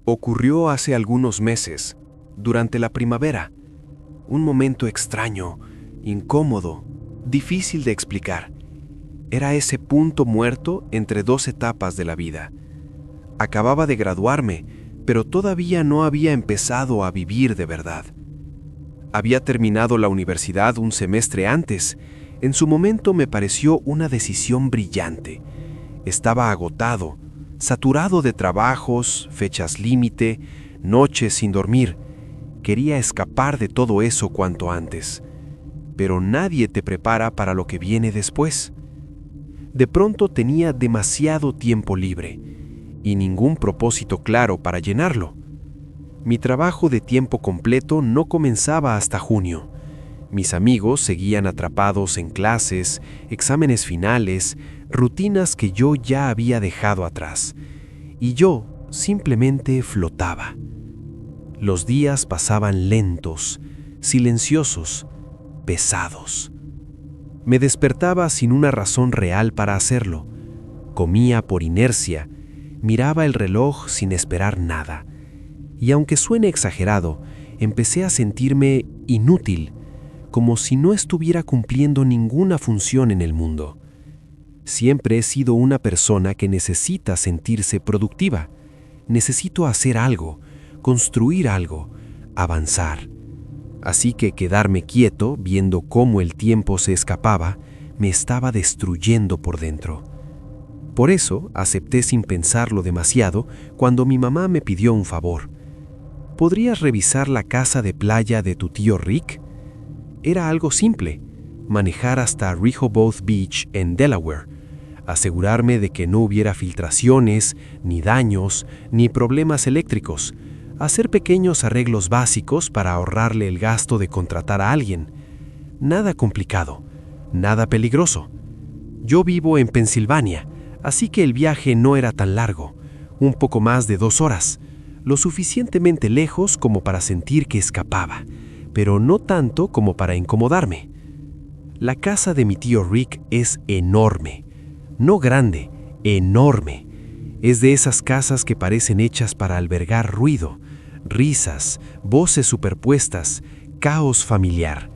Ocurrió hace algunos meses, durante la primavera. Un momento extraño, incómodo, difícil de explicar. Era ese punto muerto entre dos etapas de la vida. Acababa de graduarme, pero todavía no había empezado a vivir de verdad. Había terminado la universidad un semestre antes. En su momento me pareció una decisión brillante. Estaba agotado, saturado de trabajos, fechas límite, noches sin dormir. Quería escapar de todo eso cuanto antes. Pero nadie te prepara para lo que viene después. De pronto tenía demasiado tiempo libre y ningún propósito claro para llenarlo. Mi trabajo de tiempo completo no comenzaba hasta junio. Mis amigos seguían atrapados en clases, exámenes finales, rutinas que yo ya había dejado atrás. Y yo simplemente flotaba. Los días pasaban lentos, silenciosos, pesados. Me despertaba sin una razón real para hacerlo. Comía por inercia, miraba el reloj sin esperar nada. Y aunque suene exagerado, empecé a sentirme inútil, como si no estuviera cumpliendo ninguna función en el mundo. Siempre he sido una persona que necesita sentirse productiva. Necesito hacer algo, construir algo, avanzar. Así que quedarme quieto, viendo cómo el tiempo se escapaba, me estaba destruyendo por dentro. Por eso acepté sin pensarlo demasiado cuando mi mamá me pidió un favor. ¿Podrías revisar la casa de playa de tu tío Rick? Era algo simple, manejar hasta Rehoboth Beach en Delaware, asegurarme de que no hubiera filtraciones, ni daños, ni problemas eléctricos, hacer pequeños arreglos básicos para ahorrarle el gasto de contratar a alguien. Nada complicado, nada peligroso. Yo vivo en Pensilvania, así que el viaje no era tan largo, un poco más de 2 horas, lo suficientemente lejos como para sentir que escapaba, pero no tanto como para incomodarme. La casa de mi tío Rick es enorme, no grande, enorme. Es de esas casas que parecen hechas para albergar ruido, risas, voces superpuestas, caos familiar.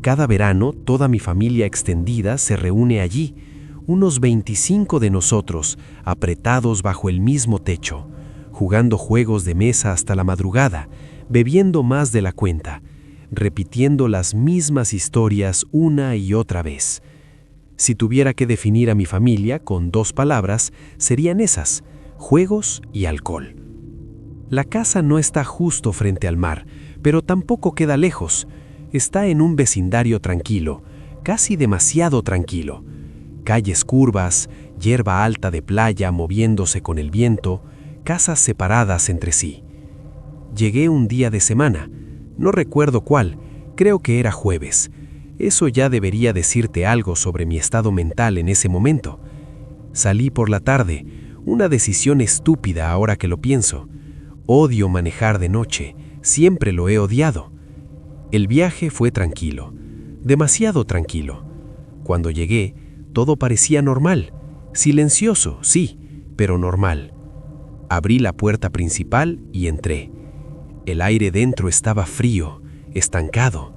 Cada verano, toda mi familia extendida se reúne allí, unos 25 de nosotros, apretados bajo el mismo techo, jugando juegos de mesa hasta la madrugada, bebiendo más de la cuenta, repitiendo las mismas historias una y otra vez. Si tuviera que definir a mi familia con 2 palabras, serían esas: juegos y alcohol. La casa no está justo frente al mar, pero tampoco queda lejos. Está en un vecindario tranquilo, casi demasiado tranquilo. Calles curvas, hierba alta de playa moviéndose con el viento, casas separadas entre sí. Llegué un día de semana, no recuerdo cuál, creo que era jueves. Eso ya debería decirte algo sobre mi estado mental en ese momento. Salí por la tarde, una decisión estúpida ahora que lo pienso. Odio manejar de noche, siempre lo he odiado. El viaje fue tranquilo, demasiado tranquilo. Cuando llegué, todo parecía normal, silencioso, sí, pero normal. Abrí la puerta principal y entré. El aire dentro estaba frío, estancado.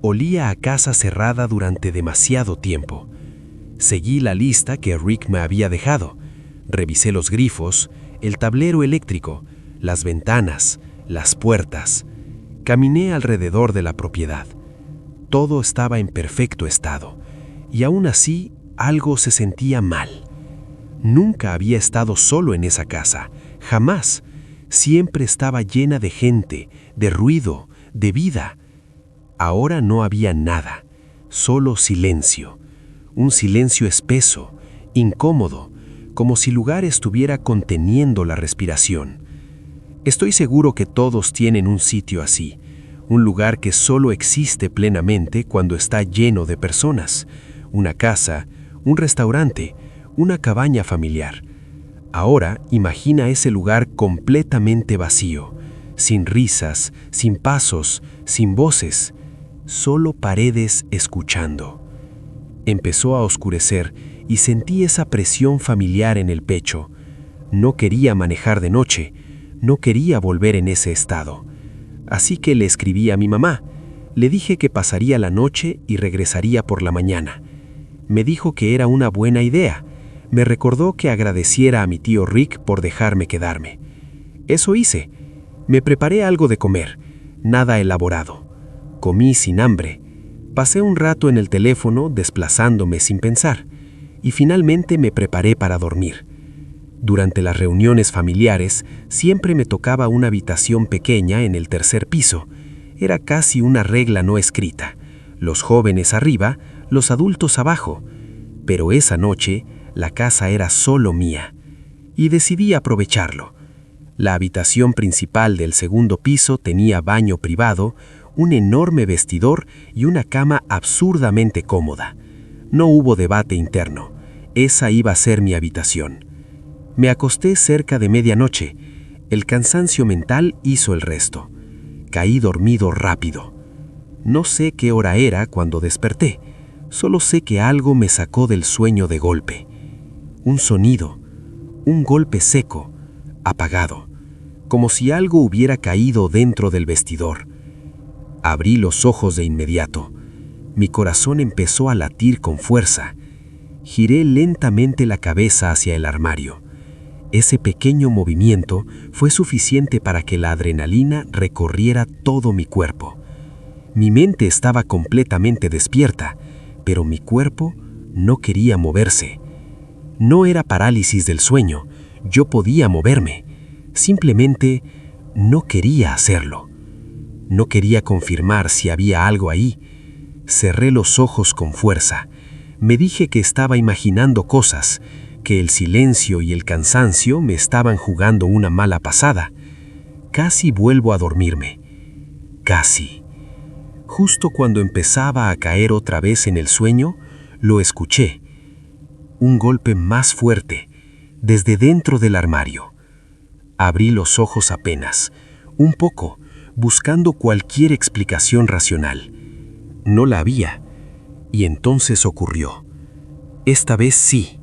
Olía a casa cerrada durante demasiado tiempo. Seguí la lista que Rick me había dejado. Revisé los grifos, el tablero eléctrico, las ventanas, las puertas. Caminé alrededor de la propiedad. Todo estaba en perfecto estado, y aún así algo se sentía mal. Nunca había estado solo en esa casa, jamás. Siempre estaba llena de gente, de ruido, de vida. Ahora no había nada, solo silencio. Un silencio espeso, incómodo, como si el lugar estuviera conteniendo la respiración. Estoy seguro que todos tienen un sitio así, un lugar que solo existe plenamente cuando está lleno de personas, una casa, un restaurante, una cabaña familiar. Ahora imagina ese lugar completamente vacío, sin risas, sin pasos, sin voces, solo paredes escuchando. Empezó a oscurecer y sentí esa presión familiar en el pecho. No quería manejar de noche, No quería volver en ese estado. Así que le escribí a mi mamá. Le dije que pasaría la noche y regresaría por la mañana. Me dijo que era una buena idea. Me recordó que agradeciera a mi tío Rick por dejarme quedarme. Eso hice. Me preparé algo de comer, nada elaborado. Comí sin hambre. Pasé un rato en el teléfono desplazándome sin pensar y finalmente me preparé para dormir. Durante las reuniones familiares siempre me tocaba una habitación pequeña en el tercer piso. Era casi una regla no escrita. Los jóvenes arriba, los adultos abajo. Pero esa noche la casa era solo mía y decidí aprovecharlo. La habitación principal del segundo piso tenía baño privado, un enorme vestidor y una cama absurdamente cómoda. No hubo debate interno. Esa iba a ser mi habitación. Me acosté cerca de medianoche. El cansancio mental hizo el resto. Caí dormido rápido. No sé qué hora era cuando desperté. Solo sé que algo me sacó del sueño de golpe. Un sonido, un golpe seco, apagado, como si algo hubiera caído dentro del vestidor. Abrí los ojos de inmediato. Mi corazón empezó a latir con fuerza. Giré lentamente la cabeza hacia el armario. Ese pequeño movimiento fue suficiente para que la adrenalina recorriera todo mi cuerpo. Mi mente estaba completamente despierta, pero mi cuerpo no quería moverse. No era parálisis del sueño, yo podía moverme. Simplemente no quería hacerlo. No quería confirmar si había algo ahí. Cerré los ojos con fuerza. Me dije que estaba imaginando cosas, que el silencio y el cansancio me estaban jugando una mala pasada. Casi vuelvo a dormirme. Casi. Justo cuando empezaba a caer otra vez en el sueño, lo escuché. Un golpe más fuerte, desde dentro del armario. Abrí los ojos apenas, un poco, buscando cualquier explicación racional. No la había, y entonces ocurrió. Esta vez sí.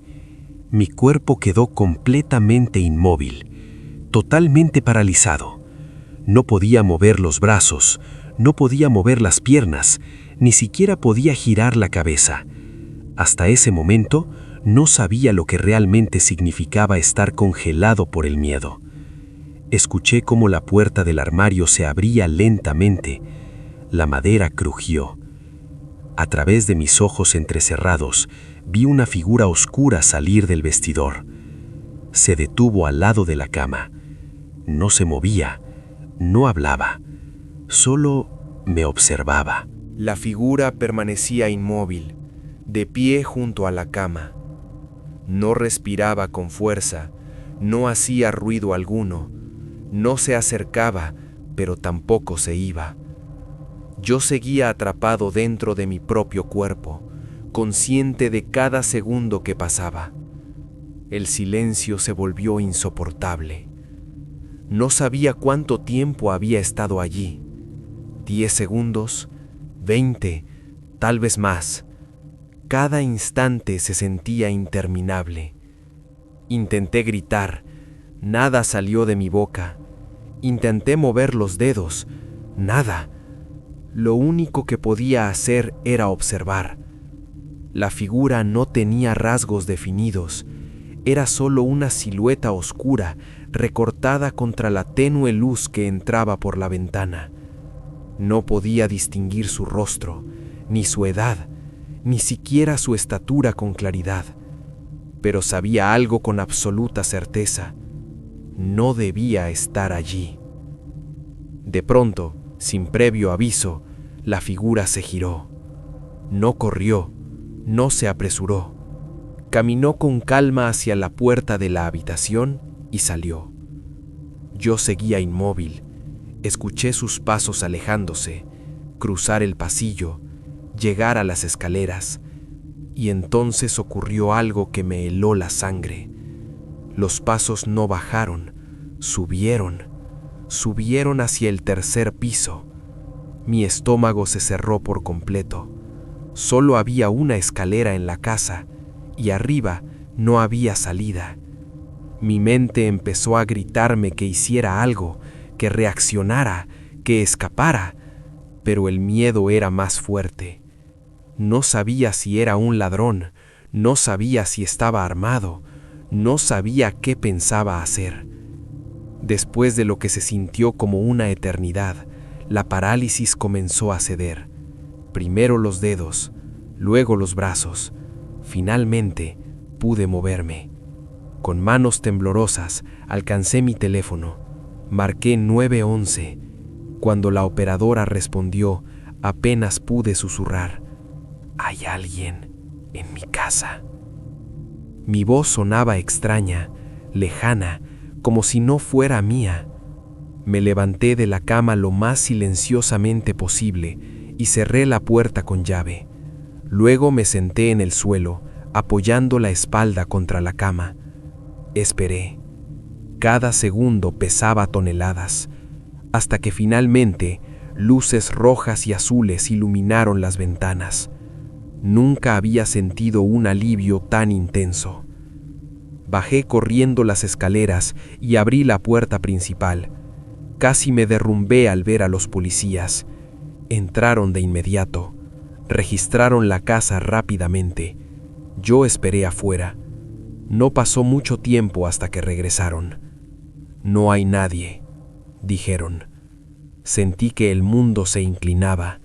Mi cuerpo quedó completamente inmóvil, totalmente paralizado. No podía mover los brazos, no podía mover las piernas, ni siquiera podía girar la cabeza. Hasta ese momento, no sabía lo que realmente significaba estar congelado por el miedo. Escuché cómo la puerta del armario se abría lentamente. La madera crujió. A través de mis ojos entrecerrados, vi una figura oscura salir del vestidor. Se detuvo al lado de la cama. No se movía, no hablaba, solo me observaba. La figura permanecía inmóvil, de pie junto a la cama. No respiraba con fuerza, no hacía ruido alguno, no se acercaba, pero tampoco se iba. Yo seguía atrapado dentro de mi propio cuerpo, consciente de cada segundo que pasaba. El silencio se volvió insoportable. No sabía cuánto tiempo había estado allí. 10 segundos, 20, tal vez más. Cada instante se sentía interminable. Intenté gritar, nada salió de mi boca. Intenté mover los dedos, nada. Lo único que podía hacer era observar. La figura no tenía rasgos definidos. Era solo una silueta oscura, recortada contra la tenue luz que entraba por la ventana. No podía distinguir su rostro, ni su edad, ni siquiera su estatura con claridad. Pero sabía algo con absoluta certeza. No debía estar allí. De pronto, sin previo aviso, la figura se giró. No corrió, no se apresuró. Caminó con calma hacia la puerta de la habitación y salió. Yo seguía inmóvil. Escuché sus pasos alejándose, cruzar el pasillo, llegar a las escaleras, y entonces ocurrió algo que me heló la sangre. Los pasos no bajaron, subieron hacia el tercer piso. Mi estómago se cerró por completo. Solo había una escalera en la casa, y arriba no había salida. Mi mente empezó a gritarme que hiciera algo, que reaccionara, que escapara, pero el miedo era más fuerte. No sabía si era un ladrón, no sabía si estaba armado, no sabía qué pensaba hacer. Después de lo que se sintió como una eternidad, la parálisis comenzó a ceder. Primero los dedos, luego los brazos. Finalmente pude moverme. Con manos temblorosas alcancé mi teléfono. Marqué 911. Cuando la operadora respondió, apenas pude susurrar: «Hay alguien en mi casa». Mi voz sonaba extraña, lejana, como si no fuera mía. Me levanté de la cama lo más silenciosamente posible y cerré la puerta con llave. Luego me senté en el suelo, apoyando la espalda contra la cama. Esperé. Cada segundo pesaba toneladas, hasta que finalmente luces rojas y azules iluminaron las ventanas. Nunca había sentido un alivio tan intenso. Bajé corriendo las escaleras y abrí la puerta principal. Casi me derrumbé al ver a los policías. Entraron de inmediato. Registraron la casa rápidamente. Yo esperé afuera. No pasó mucho tiempo hasta que regresaron. «No hay nadie», dijeron. Sentí que el mundo se inclinaba.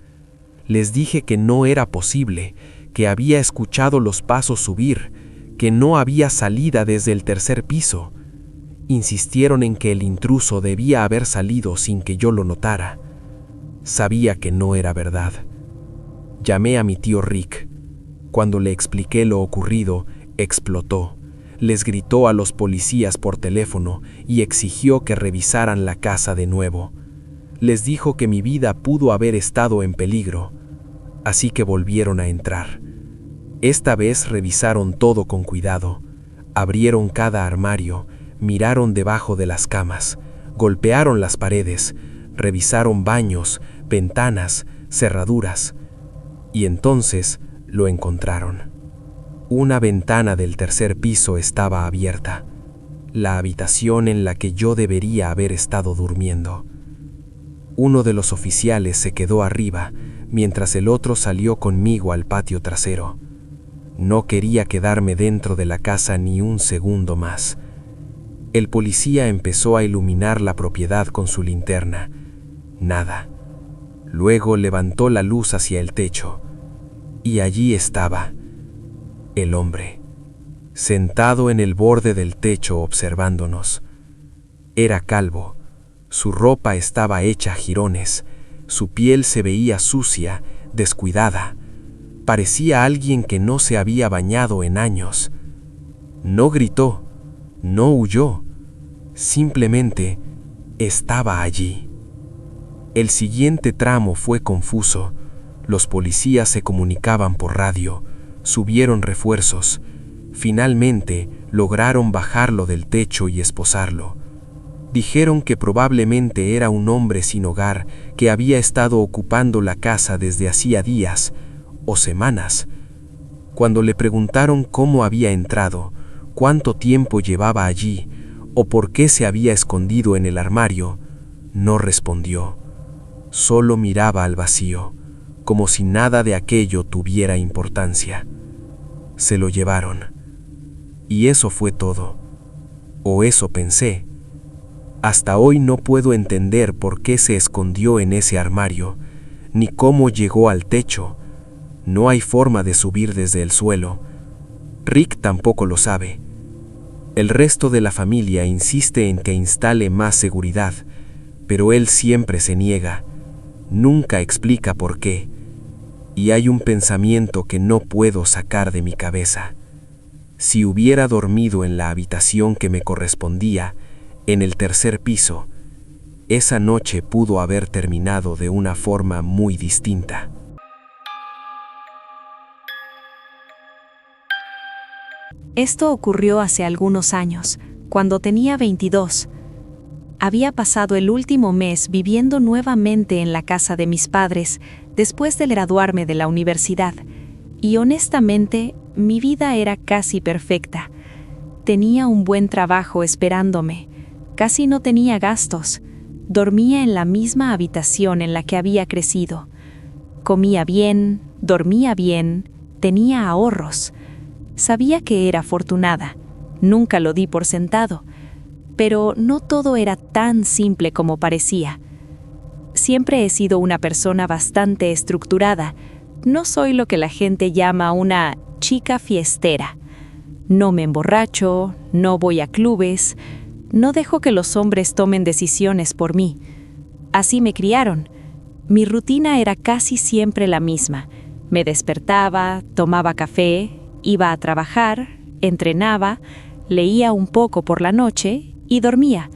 Les dije que no era posible, que había escuchado los pasos subir, que no había salida desde el tercer piso. Insistieron en que el intruso debía haber salido sin que yo lo notara. Sabía que no era verdad. Llamé a mi tío Rick. Cuando le expliqué lo ocurrido, explotó. Les gritó a los policías por teléfono y exigió que revisaran la casa de nuevo. Les dijo que mi vida pudo haber estado en peligro, así que volvieron a entrar. Esta vez revisaron todo con cuidado. Abrieron cada armario, miraron debajo de las camas, golpearon las paredes, revisaron baños, ventanas, cerraduras. Y entonces lo encontraron. Una ventana del tercer piso estaba abierta, la habitación en la que yo debería haber estado durmiendo. Uno de los oficiales se quedó arriba, mientras el otro salió conmigo al patio trasero. No quería quedarme dentro de la casa ni un segundo más. El policía empezó a iluminar la propiedad con su linterna. Nada. Luego levantó la luz hacia el techo. Y allí estaba el hombre, sentado en el borde del techo observándonos. Era calvo, su ropa estaba hecha jirones, su piel se veía sucia, descuidada. Parecía alguien que no se había bañado en años. No gritó, no huyó, simplemente estaba allí. El siguiente tramo fue confuso. Los policías se comunicaban por radio, subieron refuerzos. Finalmente lograron bajarlo del techo y esposarlo. Dijeron que probablemente era un hombre sin hogar que había estado ocupando la casa desde hacía días o semanas. Cuando le preguntaron cómo había entrado, cuánto tiempo llevaba allí o por qué se había escondido en el armario, no respondió. Solo miraba al vacío, como si nada de aquello tuviera importancia. Se lo llevaron. Y eso fue todo. O eso pensé. Hasta hoy no puedo entender por qué se escondió en ese armario, ni cómo llegó al techo. No hay forma de subir desde el suelo. Rick tampoco lo sabe. El resto de la familia insiste en que instale más seguridad, pero él siempre se niega. Nunca explica por qué. Y hay un pensamiento que no puedo sacar de mi cabeza. Si hubiera dormido en la habitación que me correspondía, en el tercer piso, esa noche pudo haber terminado de una forma muy distinta. Esto ocurrió hace algunos años, cuando tenía 22. Había pasado el último mes viviendo nuevamente en la casa de mis padres después de graduarme de la universidad, y honestamente, mi vida era casi perfecta. Tenía un buen trabajo esperándome. Casi no tenía gastos. Dormía en la misma habitación en la que había crecido. Comía bien, dormía bien, tenía ahorros. Sabía que era afortunada. Nunca lo di por sentado. Pero no todo era tan simple como parecía. Siempre he sido una persona bastante estructurada. No soy lo que la gente llama una chica fiestera. No me emborracho, no voy a clubes, no dejo que los hombres tomen decisiones por mí. Así me criaron. Mi rutina era casi siempre la misma. Me despertaba, tomaba café, iba a trabajar, entrenaba, leía un poco por la noche y dormía.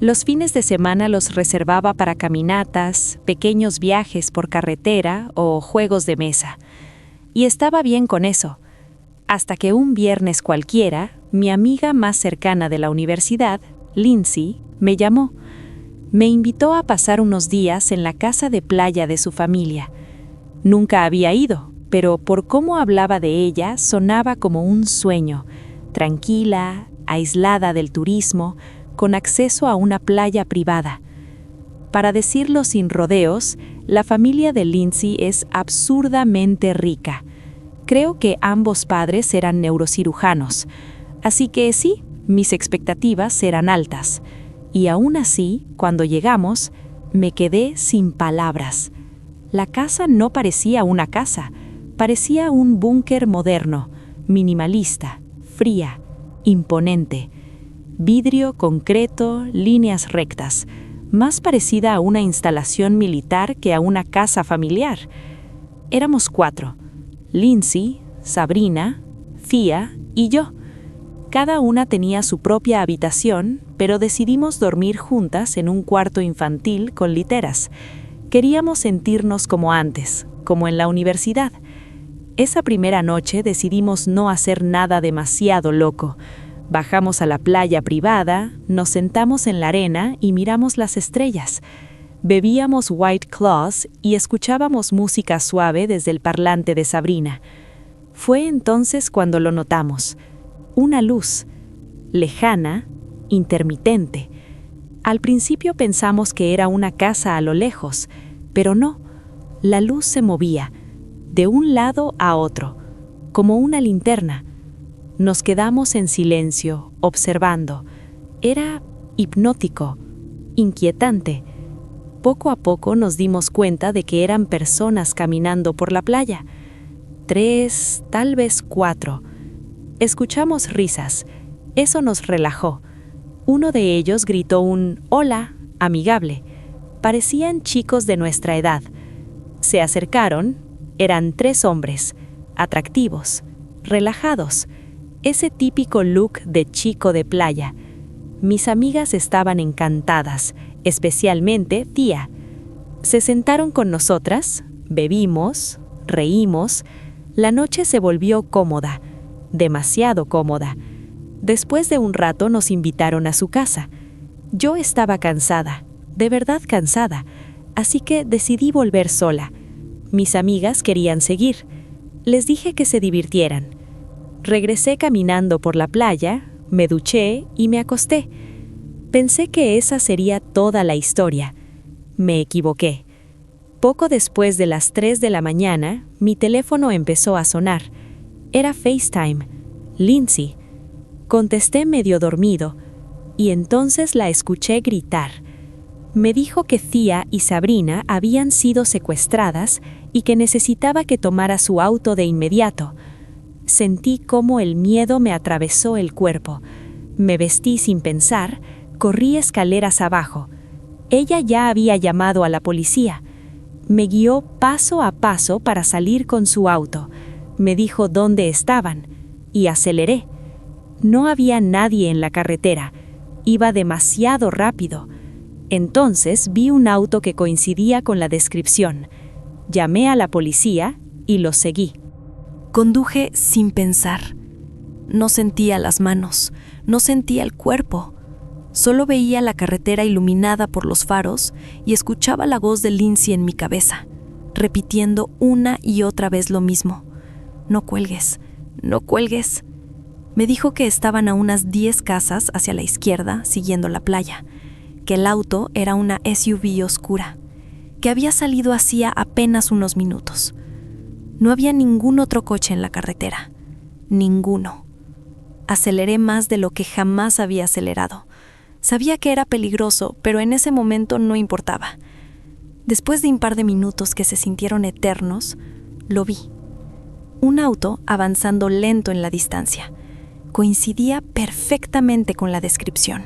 Los fines de semana los reservaba para caminatas, pequeños viajes por carretera o juegos de mesa. Y estaba bien con eso. Hasta que un viernes cualquiera, mi amiga más cercana de la universidad, Lindsay, me llamó. Me invitó a pasar unos días en la casa de playa de su familia. Nunca había ido, pero por cómo hablaba de ella sonaba como un sueño, tranquila, aislada del turismo, con acceso a una playa privada. Para decirlo sin rodeos, la familia de Lindsay es absurdamente rica. Creo que ambos padres eran neurocirujanos, así que sí, mis expectativas eran altas. Y aún así, cuando llegamos, me quedé sin palabras. La casa no parecía una casa, parecía un búnker moderno, minimalista, fría, imponente. Vidrio, concreto, líneas rectas, más parecida a una instalación militar que a una casa familiar. Éramos 4, Lindsay, Sabrina, Thea y yo. Cada una tenía su propia habitación, pero decidimos dormir juntas en un cuarto infantil con literas. Queríamos sentirnos como antes, como en la universidad. Esa primera noche decidimos no hacer nada demasiado loco. Bajamos a la playa privada, nos sentamos en la arena y miramos las estrellas. Bebíamos White Claws y escuchábamos música suave desde el parlante de Sabrina. Fue entonces cuando lo notamos. Una luz, lejana, intermitente. Al principio pensamos que era una casa a lo lejos, pero no. La luz se movía, de un lado a otro, como una linterna. Nos quedamos en silencio, observando. Era hipnótico, inquietante. Poco a poco nos dimos cuenta de que eran personas caminando por la playa. 3, tal vez 4. Escuchamos risas. Eso nos relajó. Uno de ellos gritó un «hola» amigable. Parecían chicos de nuestra edad. Se acercaron. Eran 3 hombres, atractivos, relajados. Ese típico look de chico de playa. Mis amigas estaban encantadas, especialmente Thea. Se sentaron con nosotras, bebimos, reímos. La noche se volvió cómoda, demasiado cómoda. Después de un rato nos invitaron a su casa. Yo estaba cansada, de verdad cansada, así que decidí volver sola. Mis amigas querían seguir. Les dije que se divirtieran. Regresé caminando por la playa, me duché y me acosté. Pensé que esa sería toda la historia. Me equivoqué. Poco después de las 3 de la mañana, mi teléfono empezó a sonar. Era FaceTime. Lindsay. Contesté medio dormido, y entonces la escuché gritar. Me dijo que Thea y Sabrina habían sido secuestradas y que necesitaba que tomara su auto de inmediato. Sentí cómo el miedo me atravesó el cuerpo. Me vestí sin pensar, corrí escaleras abajo. Ella ya había llamado a la policía. Me guió paso a paso para salir con su auto. Me dijo dónde estaban, y aceleré. No había nadie en la carretera. Iba demasiado rápido. Entonces vi un auto que coincidía con la descripción. Llamé a la policía y los seguí. Conduje sin pensar. No sentía las manos, no sentía el cuerpo. Solo veía la carretera iluminada por los faros y escuchaba la voz de Lindsay en mi cabeza, repitiendo una y otra vez lo mismo. No cuelgues, no cuelgues. Me dijo que estaban a unas 10 casas hacia la izquierda, siguiendo la playa, que el auto era una SUV oscura, que había salido hacía apenas unos minutos. No había ningún otro coche en la carretera. Ninguno. Aceleré más de lo que jamás había acelerado. Sabía que era peligroso, pero en ese momento no importaba. Después de un par de minutos que se sintieron eternos, lo vi. Un auto avanzando lento en la distancia. Coincidía perfectamente con la descripción.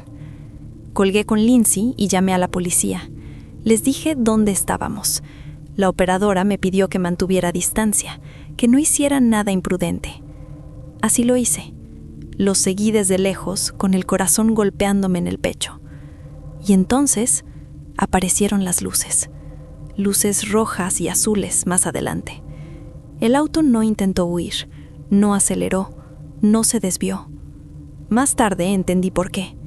Colgué con Lindsay y llamé a la policía. Les dije dónde estábamos. La operadora me pidió que mantuviera distancia, que no hiciera nada imprudente. Así lo hice. Lo seguí desde lejos, con el corazón golpeándome en el pecho. Y entonces aparecieron las luces. Luces rojas y azules más adelante. El auto no intentó huir, no aceleró, no se desvió. Más tarde entendí por qué.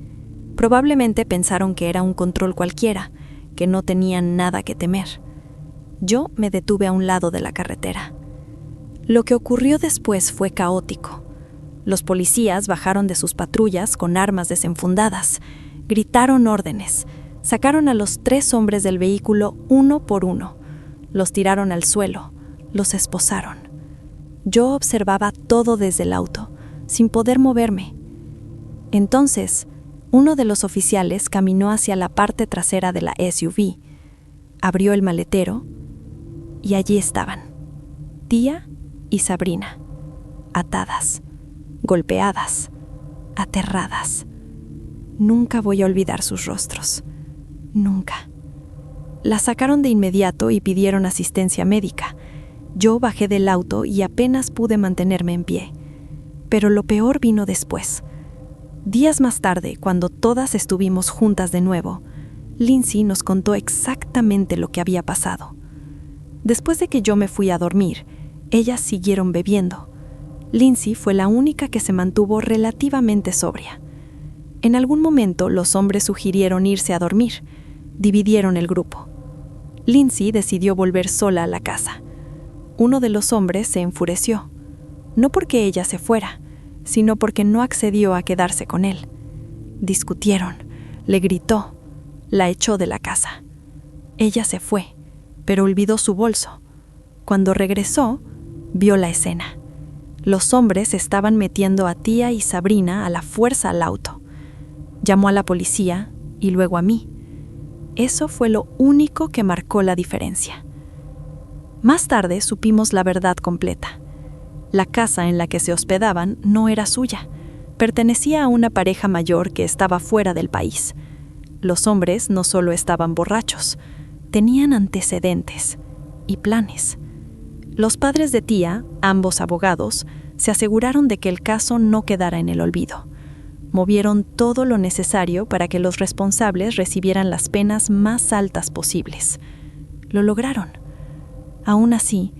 Probablemente pensaron que era un control cualquiera, que no tenían nada que temer. Yo me detuve a un lado de la carretera. Lo que ocurrió después fue caótico. Los policías bajaron de sus patrullas con armas desenfundadas, gritaron órdenes, sacaron a los 3 hombres del vehículo uno por uno, los tiraron al suelo, los esposaron. Yo observaba todo desde el auto, sin poder moverme. Entonces, uno de los oficiales caminó hacia la parte trasera de la SUV, abrió el maletero y allí estaban, Tía y Sabrina, atadas, golpeadas, aterradas. Nunca voy a olvidar sus rostros. Nunca. Las sacaron de inmediato y pidieron asistencia médica. Yo bajé del auto y apenas pude mantenerme en pie. Pero lo peor vino después. Días más tarde, cuando todas estuvimos juntas de nuevo, Lindsay nos contó exactamente lo que había pasado. Después de que yo me fui a dormir, ellas siguieron bebiendo. Lindsay fue la única que se mantuvo relativamente sobria. En algún momento los hombres sugirieron irse a dormir. Dividieron el grupo. Lindsay decidió volver sola a la casa. Uno de los hombres se enfureció. No porque ella se fuera, sino porque no accedió a quedarse con él. Discutieron, le gritó, la echó de la casa. Ella se fue, pero olvidó su bolso. Cuando regresó, vio la escena. Los hombres estaban metiendo a Tía y Sabrina a la fuerza al auto. Llamó a la policía y luego a mí. Eso fue lo único que marcó la diferencia. Más tarde supimos la verdad completa. La casa en la que se hospedaban no era suya. Pertenecía a una pareja mayor que estaba fuera del país. Los hombres no solo estaban borrachos, tenían antecedentes y planes. Los padres de Tía, ambos abogados, se aseguraron de que el caso no quedara en el olvido. Movieron todo lo necesario para que los responsables recibieran las penas más altas posibles. Lo lograron. Aún así,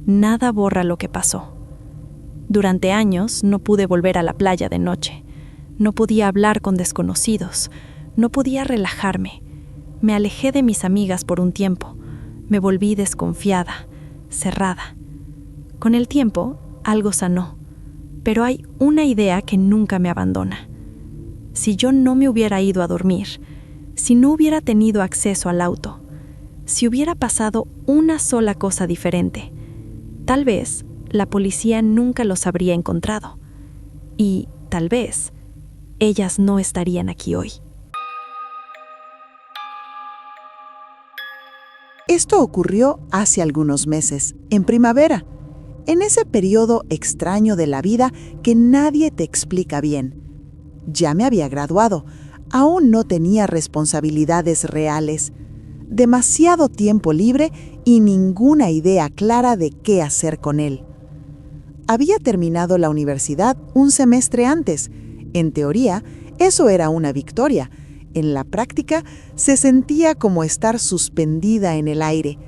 nada borra lo que pasó. Durante años no pude volver a la playa de noche. No podía hablar con desconocidos. No podía relajarme. Me alejé de mis amigas por un tiempo. Me volví desconfiada, cerrada. Con el tiempo, algo sanó. Pero hay una idea que nunca me abandona. Si yo no me hubiera ido a dormir, si no hubiera tenido acceso al auto, si hubiera pasado una sola cosa diferente, tal vez la policía nunca los habría encontrado. Y, tal vez, ellas no estarían aquí hoy. Esto ocurrió hace algunos meses, en primavera, en ese periodo extraño de la vida que nadie te explica bien. Ya me había graduado, aún no tenía responsabilidades reales, demasiado tiempo libre y ninguna idea clara de qué hacer con él. Había terminado la universidad un semestre antes. En teoría, eso era una victoria. En la práctica, se sentía como estar suspendida en el aire.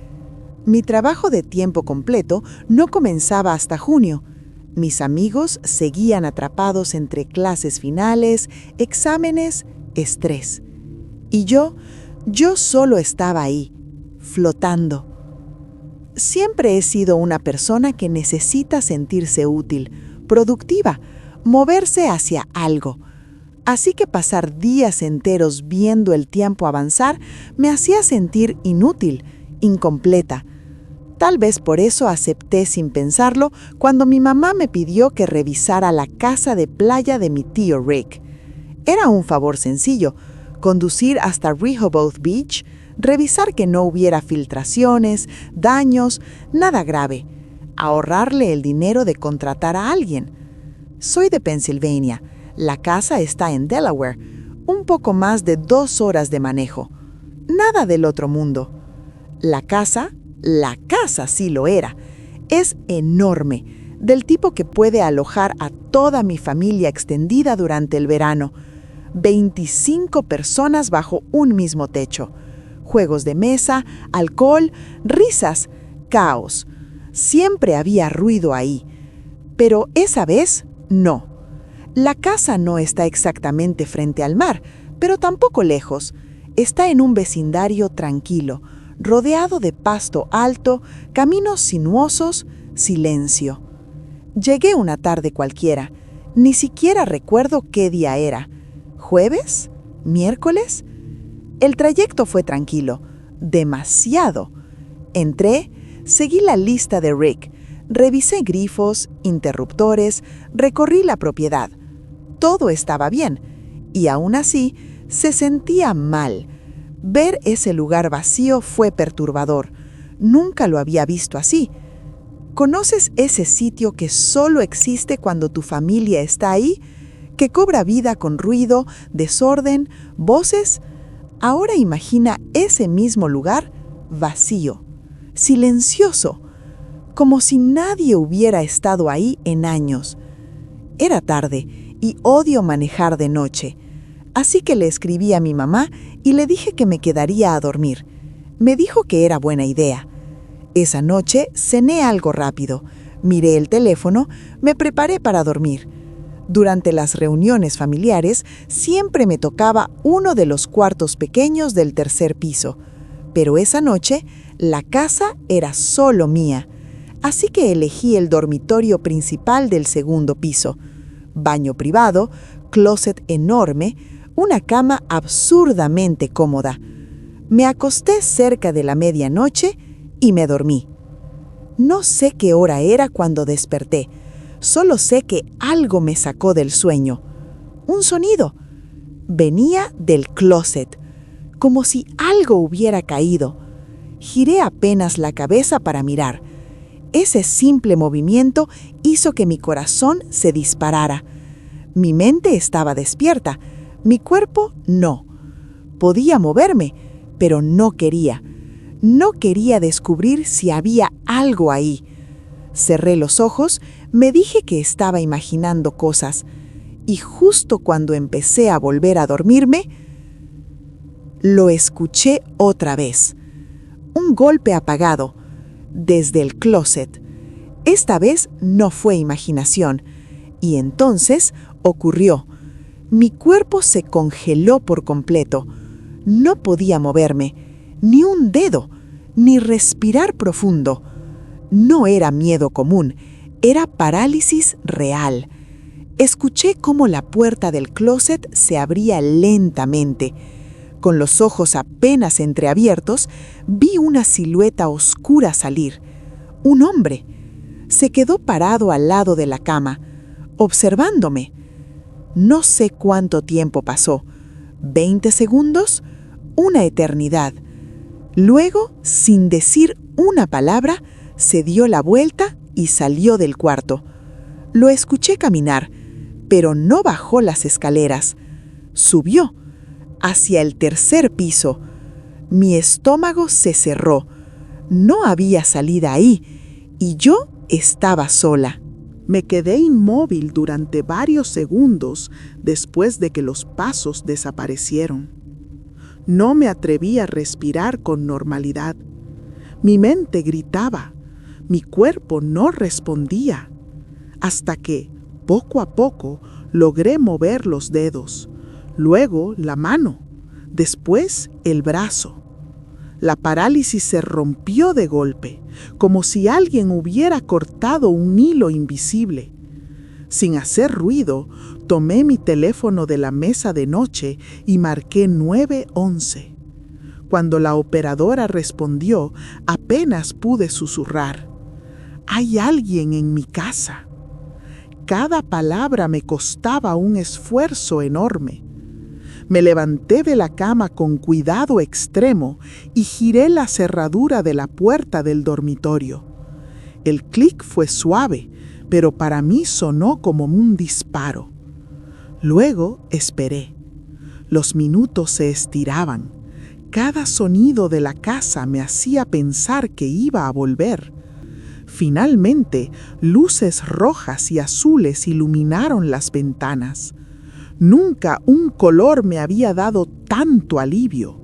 Mi trabajo de tiempo completo no comenzaba hasta junio. Mis amigos seguían atrapados entre clases finales, exámenes, estrés. Y yo solo estaba ahí, flotando. Siempre he sido una persona que necesita sentirse útil, productiva, moverse hacia algo. Así que pasar días enteros viendo el tiempo avanzar me hacía sentir inútil, incompleta. Tal vez por eso acepté sin pensarlo cuando mi mamá me pidió que revisara la casa de playa de mi tío Rick. Era un favor sencillo: conducir hasta Rehoboth Beach, revisar que no hubiera filtraciones, daños, nada grave, ahorrarle el dinero de contratar a alguien. Soy de Pensilvania. La casa está en Delaware, un poco más de 2 horas de manejo. Nada del otro mundo. La casa sí lo era. Es enorme, del tipo que puede alojar a toda mi familia extendida durante el verano. 25 personas bajo un mismo techo. Juegos de mesa, alcohol, risas, caos. Siempre había ruido ahí. Pero esa vez, no. La casa no está exactamente frente al mar, pero tampoco lejos. Está en un vecindario tranquilo, rodeado de pasto alto, caminos sinuosos, silencio. Llegué una tarde cualquiera. Ni siquiera recuerdo qué día era. ¿Jueves? ¿Miércoles? El trayecto fue tranquilo. Demasiado. Entré, seguí la lista de Rick, revisé grifos, interruptores, recorrí la propiedad. Todo estaba bien, y aún así se sentía mal. Ver ese lugar vacío fue perturbador. Nunca lo había visto así. ¿Conoces ese sitio que solo existe cuando tu familia está ahí? Que cobra vida con ruido, desorden, voces. Ahora imagina ese mismo lugar vacío, silencioso, como si nadie hubiera estado ahí en años. Era tarde y odio manejar de noche. Así que le escribí a mi mamá y le dije que me quedaría a dormir. Me dijo que era buena idea. Esa noche cené algo rápido, miré el teléfono, me preparé para dormir. Durante las reuniones familiares siempre me tocaba uno de los cuartos pequeños del tercer piso, pero esa noche la casa era solo mía, así que elegí el dormitorio principal del segundo piso. Baño privado, closet enorme, una cama absurdamente cómoda. Me acosté cerca de la medianoche y me dormí. No sé qué hora era cuando desperté. Solo sé que algo me sacó del sueño. Un sonido. Venía del closet, como si algo hubiera caído. Giré apenas la cabeza para mirar. Ese simple movimiento hizo que mi corazón se disparara. Mi mente estaba despierta, mi cuerpo no. Podía moverme, pero no quería. No quería descubrir si había algo ahí. Cerré los ojos, me dije que estaba imaginando cosas, y justo cuando empecé a volver a dormirme, lo escuché otra vez. Un golpe apagado, desde el closet. Esta vez no fue imaginación, y entonces ocurrió. Mi cuerpo se congeló por completo. No podía moverme, ni un dedo, ni respirar profundo. No era miedo común, era parálisis real. Escuché cómo la puerta del closet se abría lentamente. Con los ojos apenas entreabiertos, vi una silueta oscura salir. Un hombre. Se quedó parado al lado de la cama, observándome. No sé cuánto tiempo pasó. ¿20 segundos? Una eternidad. Luego, sin decir una palabra, se dio la vuelta y salió del cuarto. Lo escuché caminar, pero no bajó las escaleras. Subió hacia el tercer piso. Mi estómago se cerró. No había salida ahí, y yo estaba sola. Me quedé inmóvil durante varios segundos después de que los pasos desaparecieron. No me atreví a respirar con normalidad. Mi mente gritaba. Mi cuerpo no respondía. Hasta que, poco a poco, logré mover los dedos. Luego la mano. Después el brazo. La parálisis se rompió de golpe, como si alguien hubiera cortado un hilo invisible. Sin hacer ruido, tomé mi teléfono de la mesa de noche y marqué 911. Cuando la operadora respondió, apenas pude susurrar: «Hay alguien en mi casa». Cada palabra me costaba un esfuerzo enorme. Me levanté de la cama con cuidado extremo y giré la cerradura de la puerta del dormitorio. El clic fue suave, pero para mí sonó como un disparo. Luego esperé. Los minutos se estiraban. Cada sonido de la casa me hacía pensar que iba a volver. Finalmente, luces rojas y azules iluminaron las ventanas. Nunca un color me había dado tanto alivio.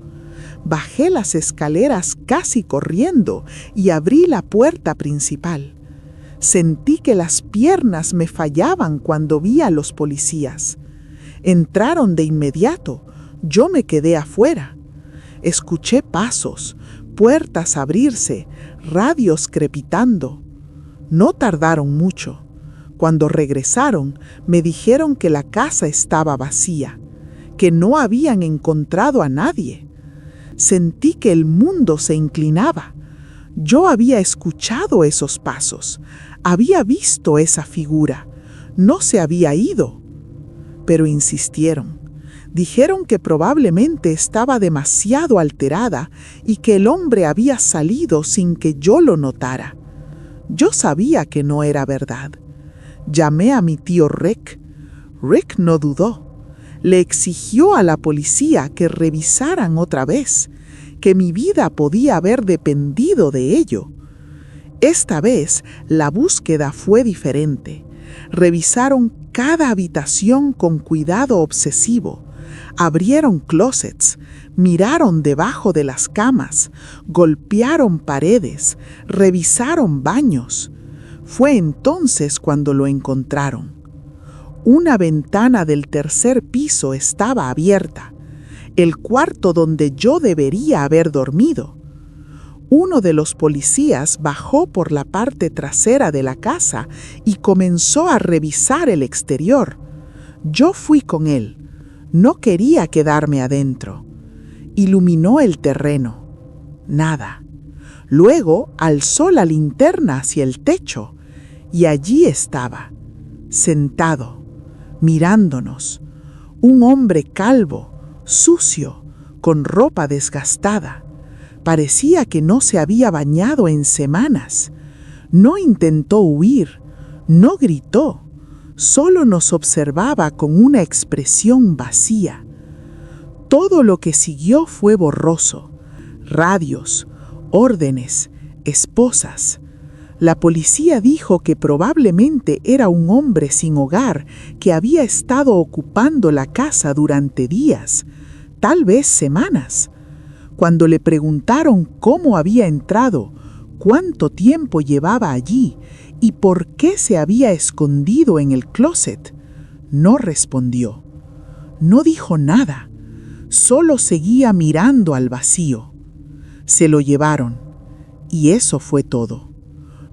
Bajé las escaleras casi corriendo y abrí la puerta principal. Sentí que las piernas me fallaban cuando vi a los policías. Entraron de inmediato. Yo me quedé afuera. Escuché pasos, puertas abrirse, radios crepitando. No tardaron mucho. Cuando regresaron, me dijeron que la casa estaba vacía, que no habían encontrado a nadie. Sentí que el mundo se inclinaba. Yo había escuchado esos pasos, había visto esa figura, no se había ido. Pero insistieron. Dijeron que probablemente estaba demasiado alterada y que el hombre había salido sin que yo lo notara. Yo sabía que no era verdad. Llamé a mi tío Rick. Rick no dudó. Le exigió a la policía que revisaran otra vez, que mi vida podía haber dependido de ello. Esta vez la búsqueda fue diferente. Revisaron cada habitación con cuidado obsesivo. Abrieron closets, miraron debajo de las camas, golpearon paredes, revisaron baños. Fue entonces cuando lo encontraron. Una ventana del tercer piso estaba abierta, el cuarto donde yo debería haber dormido. Uno de los policías bajó por la parte trasera de la casa y comenzó a revisar el exterior. Yo fui con él. No quería quedarme adentro. Iluminó el terreno. Nada. Luego alzó la linterna hacia el techo y allí estaba, sentado, mirándonos, un hombre calvo, sucio, con ropa desgastada. Parecía que no se había bañado en semanas. No intentó huir, no gritó. Solo nos observaba con una expresión vacía. Todo lo que siguió fue borroso. Radios, órdenes, esposas. La policía dijo que probablemente era un hombre sin hogar que había estado ocupando la casa durante días, tal vez semanas. Cuando le preguntaron cómo había entrado, cuánto tiempo llevaba allí y por qué se había escondido en el closet, no respondió. No dijo nada, solo seguía mirando al vacío. Se lo llevaron, y eso fue todo.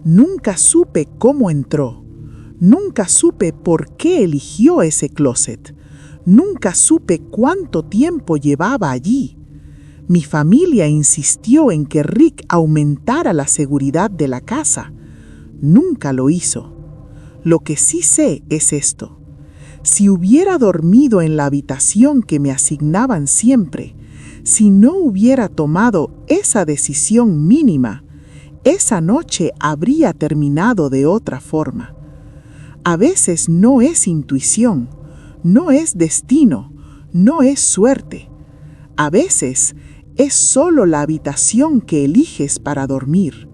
Nunca supe cómo entró, nunca supe por qué eligió ese closet, nunca supe cuánto tiempo llevaba allí. Mi familia insistió en que Rick aumentara la seguridad de la casa. Nunca lo hizo. Lo que sí sé es esto. Si hubiera dormido en la habitación que me asignaban siempre, si no hubiera tomado esa decisión mínima, esa noche habría terminado de otra forma. A veces no es intuición, no es destino, no es suerte. A veces es solo la habitación que eliges para dormir.